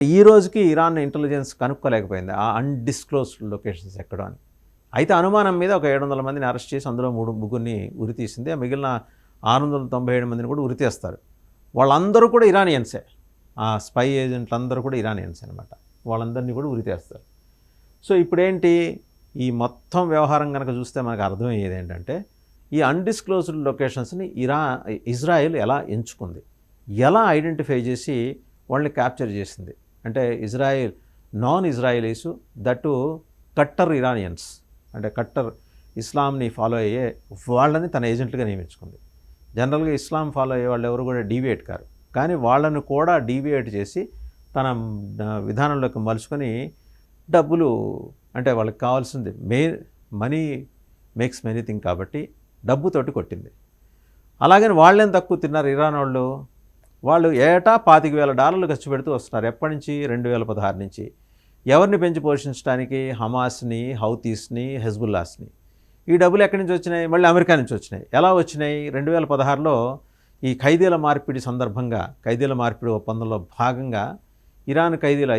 ఈ రోజుకి Iran intelligence కనుక్కోలేకపోయింది ఆ అన్‌డిస్క్లోజ్డ్ లొకేషన్స్ ఎక్కడో అని. అయితే అనుమానం మీద ఒక 700 మందిని అరెస్ట్ చేసి అందులో ముగ్గురిని ఉరితీసింది. ఆ మిగిలిన 697 మందిని కూడా ఉరితీస్తారు. వాళ్ళందరూ కూడా ఇరానియన్సే. ఆ స్పై ఏజెంట్లందరూ కూడా ఇరానియన్స్ అనమాట. వాళ్ళందరినీ కూడా ఉరితీస్తారు. సో ఇప్పుడేంటి, ఈ మొత్తం వ్యవహారం కనుక చూస్తే మనకు అర్థమయ్యేది ఏంటంటే, ఈ అన్‌డిస్క్లోజ్డ్ లొకేషన్స్ని ఇజ్రాయెల్ ఎలా ఎంచుకుంది, ఎలా ఐడెంటిఫై చేసి వాళ్ళని క్యాప్చర్ చేసింది అంటే, non Israelis that cutter Iranians, అంటే కట్టర్ ఇస్లాంని ఫాలో అయ్యే వాళ్ళని తన ఏజెంట్లుగా నియమించుకుంది. జనరల్గా ఇస్లాం ఫాలో అయ్యే వాళ్ళు ఎవరు కూడా డీవియేట్ కారు, కానీ వాళ్ళను కూడా డీవియేట్ చేసి తన విధానంలోకి మలుచుకొని డబ్బులు, అంటే వాళ్ళకి కావాల్సింది మనీ మేక్స్ మెనీథింగ్ కాబట్టి డబ్బుతోటి కొట్టింది. అలాగని వాళ్ళేం తక్కువ తిన్నారు ఇరాన్ వాళ్ళు ఏటా $25,000 ఖర్చు పెడుతూ వస్తున్నారు. ఎప్పటి నుంచి? 2016 నుంచి. ఎవరిని పెంచి పోషించడానికి? హమాస్ని, హౌతీస్ని, హెజ్బుల్లాస్ని. ఈ డబ్బులు ఎక్కడి నుంచి వచ్చినాయి? మళ్ళీ అమెరికా నుంచి వచ్చినాయి. ఎలా వచ్చినాయి? 2016లో ఈ ఖైదీల మార్పిడి సందర్భంగా, ఖైదీల మార్పిడి ఒప్పందంలో భాగంగా ఇరాన్ ఖైదీలు